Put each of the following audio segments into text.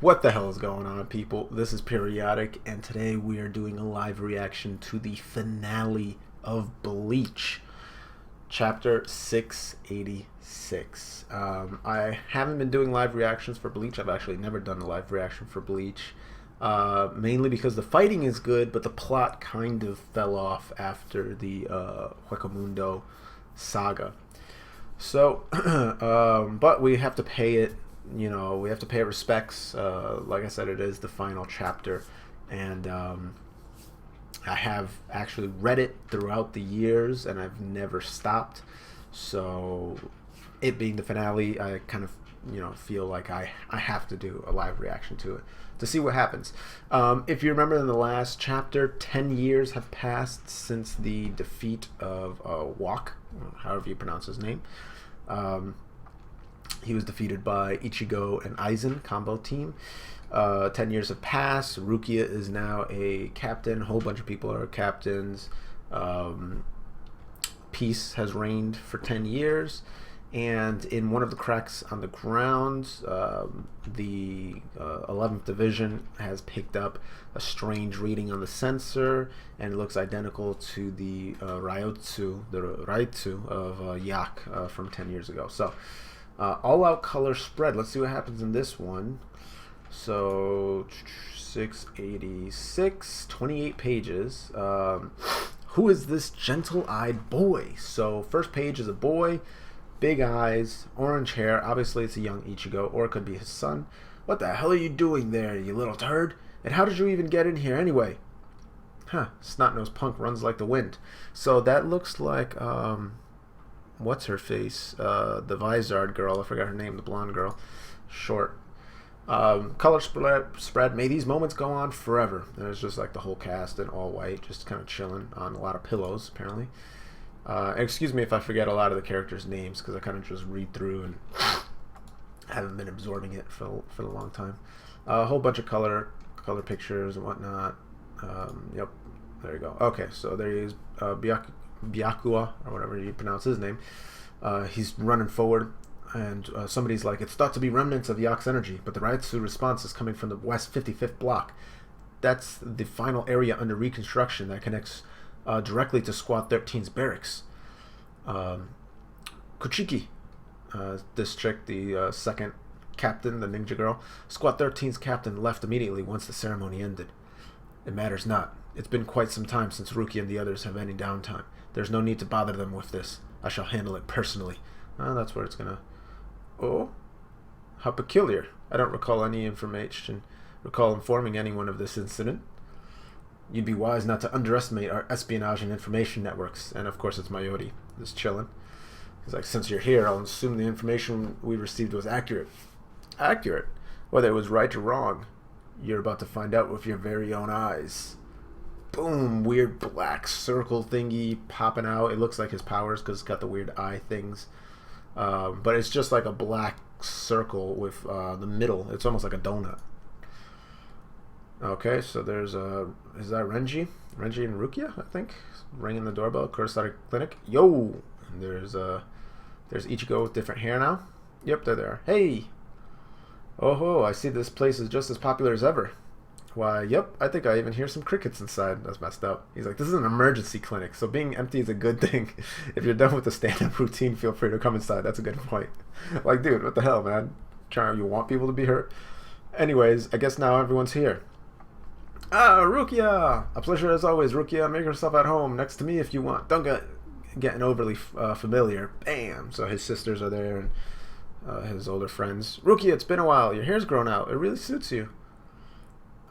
What the hell is going on, people? This is Periodic, and today we are doing a live reaction to the finale of Bleach, Chapter 686. I haven't been doing live reactions for Bleach. I've actually never done a live reaction for Bleach, mainly because the fighting is good, but the plot kind of fell off after the Huecamundo saga. So, but we have to pay it. We have to pay respects. Like I said, it is the final chapter, and I have actually read it throughout the years, and I've never stopped. So, it being the finale, I kind of feel like I have to do a live reaction to it to see what happens. If you remember in the last chapter, 10 years have passed since the defeat of Wak, however you pronounce his name. He was defeated by Ichigo and Aizen combo team. 10 years have passed. Rukia is now a captain. A whole bunch of people are captains. Peace has reigned for 10 years. And in one of the cracks on the ground, the 11th Division has picked up a strange reading on the sensor, and it looks identical to the Raitsu of Yak from 10 years ago. So, all-out color spread. Let's see what happens in this one. So, 686, 28 pages. Who is this gentle-eyed boy? So, first page is a boy, big eyes, orange hair. Obviously, it's a young Ichigo, or it could be his son. What the hell are you doing there, you little turd? And how did you even get in here anyway? Huh, snot-nosed punk runs like the wind. So, that looks like, what's her face? The Vizard girl. I forgot her name. The blonde girl. Short. Color spread. May these moments go on forever. And it's just like the whole cast in all white, just kind of chilling on a lot of pillows, apparently. Excuse me if I forget a lot of the characters' names, because I kind of just read through and haven't been absorbing it for a long time. A whole bunch of color pictures and whatnot. Yep, there you go. Okay, so there he is. Byakua, or whatever you pronounce his name. He's running forward, and somebody's like, it's thought to be remnants of Yak's energy, but the Raitsu response is coming from the west 55th block. That's the final area under reconstruction that connects directly to Squad 13's barracks. Kuchiki, this chick, the second captain, the ninja girl. Squad 13's captain left immediately once the ceremony ended. It matters not. It's been quite some time since Ruki and the others have any downtime. There's no need to bother them with this. I shall handle it personally. That's where it's gonna... Oh? How peculiar. I don't recall informing anyone of this incident. You'd be wise not to underestimate our espionage and information networks. And of course it's Mayori, just chilling. He's like, since you're here, I'll assume the information we received was accurate. Accurate? Whether it was right or wrong, you're about to find out with your very own eyes. Boom, weird black circle thingy popping out. It looks like his powers because it's got the weird eye things. But it's just like a black circle with the middle. It's almost like a donut. Okay, so there's is that Renji? Renji and Rukia, I think. Ringing the doorbell, Kurosaki Clinic. Yo! And there's Ichigo with different hair now. Yep, they're there. Hey! Oh ho, I see this place is just as popular as ever. Why, yep, I think I even hear some crickets inside. That's messed up. He's like, this is an emergency clinic, so being empty is a good thing. If you're done with the stand-up routine, feel free to come inside. That's a good point. Like, dude, what the hell, man? You want people to be hurt? Anyways, I guess now everyone's here. Ah, Rukia! A pleasure as always, Rukia. Make yourself at home next to me if you want. Don't get getting overly familiar. Bam! So his sisters are there, and his older friends. Rukia, it's been a while. Your hair's grown out. It really suits you.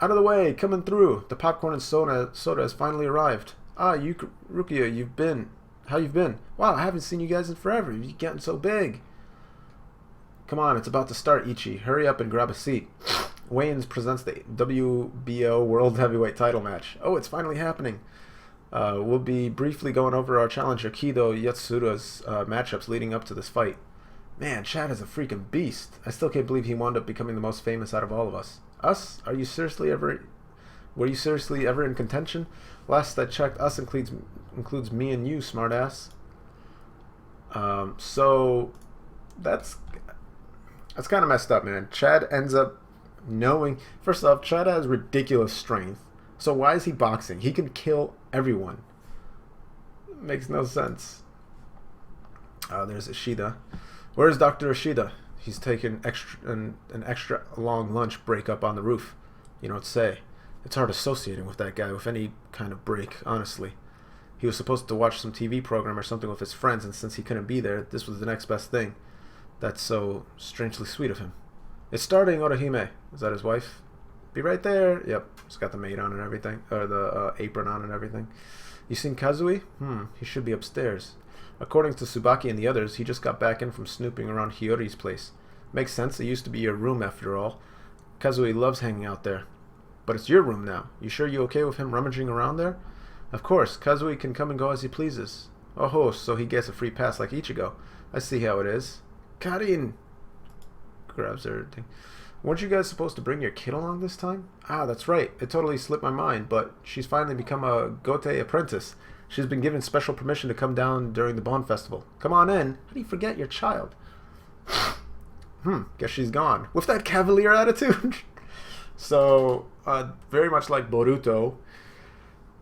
Out of the way, coming through. The popcorn and soda has finally arrived. Ah, Rukia, how you've been? Wow, I haven't seen you guys in forever. You're getting so big. Come on, it's about to start, Ichi. Hurry up and grab a seat. Wayans presents the WBO World Heavyweight title match. Oh, it's finally happening. We'll be briefly going over our challenger Kido Yatsura's matchups leading up to this fight. Man, Chad is a freaking beast. I still can't believe he wound up becoming the most famous out of all of us. Us? Were you seriously ever in contention? Last I checked, us includes me and you, smartass. So that's kind of messed up, man. Chad ends up Knowing, first off, Chad has ridiculous strength. So why is he boxing? He can kill everyone. Makes no sense. There's Ishida. Where's Dr. Ishida? He's taking an extra long lunch break up on the roof. You know what to say. It's hard associating with that guy with any kind of break, honestly. He was supposed to watch some TV program or something with his friends, and since he couldn't be there, this was the next best thing. That's so strangely sweet of him. It's starting, Orihime. Is that his wife? Be right there. Yep, he's got the maid on and everything, or the apron on and everything. You seen Kazui? He should be upstairs. According to Tsubaki and the others, he just got back in from snooping around Hiyori's place. Makes sense, it used to be your room after all. Kazui loves hanging out there. But it's your room now. You sure you okay with him rummaging around there? Of course, Kazui can come and go as he pleases. Oh, so he gets a free pass like Ichigo. I see how it is. Karin! Grabs everything. Weren't you guys supposed to bring your kid along this time? Ah, that's right. It totally slipped my mind, but she's finally become a Gote apprentice. She's been given special permission to come down during the Bon Festival. Come on in. How do you forget your child? Guess she's gone. With that cavalier attitude? So, very much like Boruto,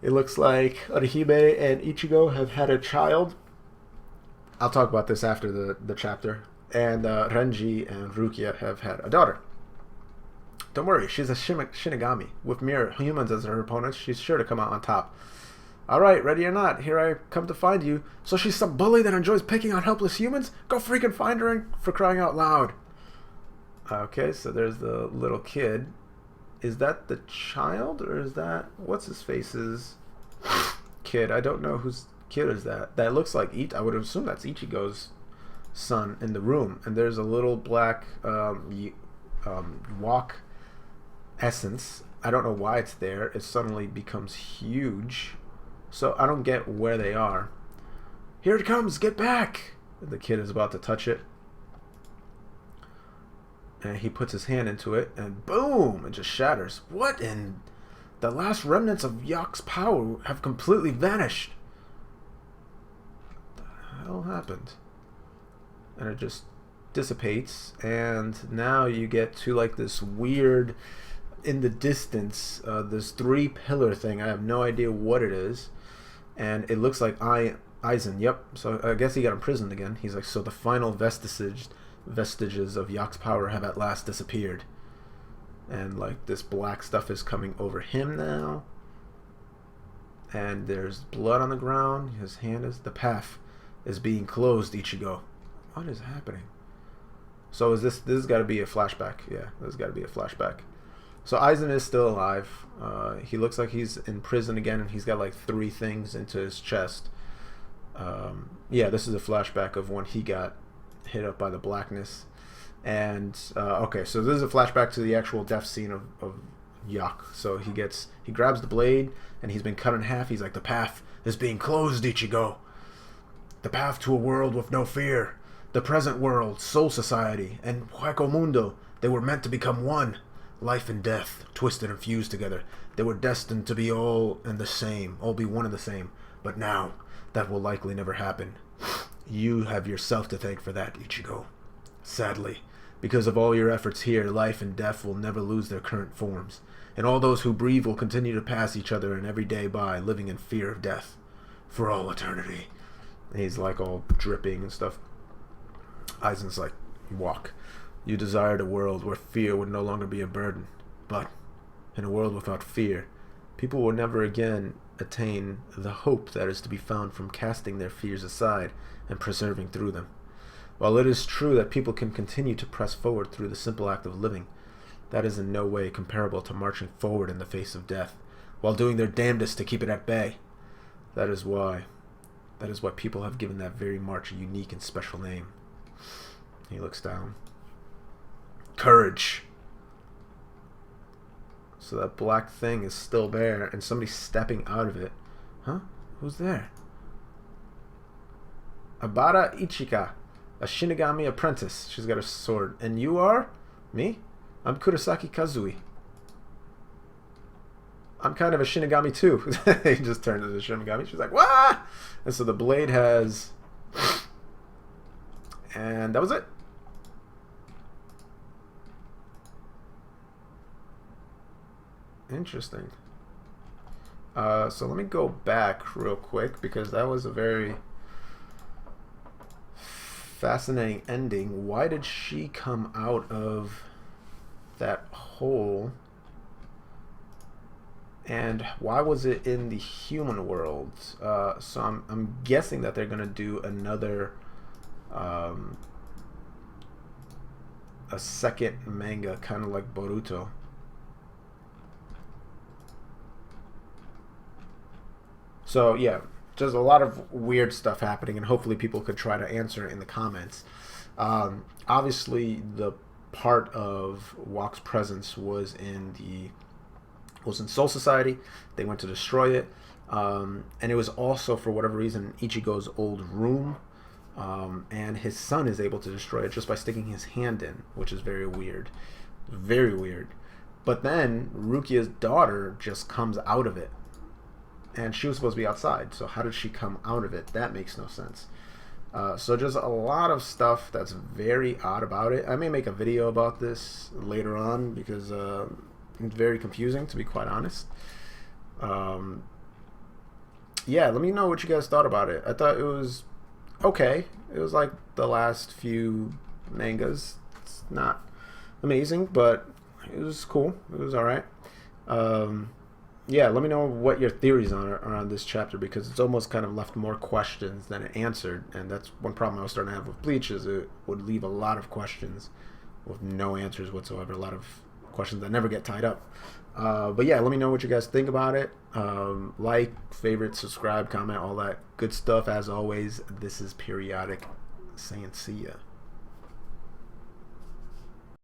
it looks like Orihime and Ichigo have had a child. I'll talk about this after the chapter. And Renji and Rukia have had a daughter. Don't worry, she's a Shinigami. With mere humans as her opponents, she's sure to come out on top. Alright, ready or not, here I come to find you. So she's some bully that enjoys picking on helpless humans? Go freaking find her for crying out loud. Okay, so there's the little kid. Is that the child, or is that... What's his face's kid? I don't know whose kid is that. That looks like... I would assume that's Ichigo's son in the room. And there's a little black walk essence. I don't know why it's there. It suddenly becomes huge. So I don't get where they are. Here it comes! Get back! The kid is about to touch it. And he puts his hand into it, and boom! It just shatters. What in... The last remnants of Yak's power have completely vanished. What the hell happened? And it just dissipates, and now you get to like this weird, in the distance, this 3-pillar thing. I have no idea what it is. And it looks like Aizen. Yep, so I guess he got imprisoned again. He's like, so the final vestiges of Yak's power have at last disappeared. And like this black stuff is coming over him now. And there's blood on the ground. His hand is... The path is being closed, Ichigo. What is happening? So is this has got to be a flashback. Yeah, this has got to be a flashback. So Aizen is still alive. He looks like he's in prison again, and he's got like 3 things into his chest. Yeah, this is a flashback of when he got hit up by the blackness. And okay, so this is a flashback to the actual death scene of Yak. So he grabs the blade, and he's been cut in half. He's like, the path is being closed, Ichigo. The path to a world with no fear. The present world, Soul Society, and Hueco Mundo, they were meant to become one. Life and death, twisted and fused together. They were destined to be all and the same, all be one and the same. But now, that will likely never happen. You have yourself to thank for that, Ichigo. Sadly, because of all your efforts here, life and death will never lose their current forms. And all those who breathe will continue to pass each other in every day by, living in fear of death. For all eternity. And he's like all dripping and stuff. Aizen's like, walk. You desired a world where fear would no longer be a burden. But, in a world without fear, people will never again attain the hope that is to be found from casting their fears aside and persevering through them. While it is true that people can continue to press forward through the simple act of living, that is in no way comparable to marching forward in the face of death, while doing their damnedest to keep it at bay. That is why people have given that very march a unique and special name. He looks down. Courage. So that black thing is still there, and somebody's stepping out of it. Huh? Who's there? Abara Ichika, a Shinigami apprentice. She's got a sword. And you are? Me? I'm Kurosaki Kazui. I'm kind of a Shinigami too. He just turned into a Shinigami. She's like, wah! And so the blade has... And that was it. Interesting. So let me go back real quick because that was a very fascinating ending. Why did she come out of that hole? And why was it in the human world? So I'm guessing that they're gonna do another a second manga, kind of like Boruto. So yeah, just a lot of weird stuff happening, and hopefully people could try to answer it in the comments. Obviously, the part of Walk's presence was in Soul Society. They went to destroy it, and it was also for whatever reason Ichigo's old room, and his son is able to destroy it just by sticking his hand in, which is very weird, very weird. But then Rukia's daughter just comes out of it, and she was supposed to be outside. So how did she come out of it? That makes no sense. So just a lot of stuff that's very odd about it. I may make a video about this later on because it's very confusing, to be quite honest. Yeah, let me know what you guys thought about it. I thought it was okay. It was like the last few mangas. It's not amazing, but it was cool. It was alright. Yeah, let me know what your theories are on this chapter, because it's almost kind of left more questions than it answered, and that's one problem I was starting to have with Bleach, is it would leave a lot of questions with no answers whatsoever, a lot of questions that never get tied up. But yeah, let me know what you guys think about it. Like, favorite, subscribe, comment, all that good stuff. As always, this is Periodic saying see ya.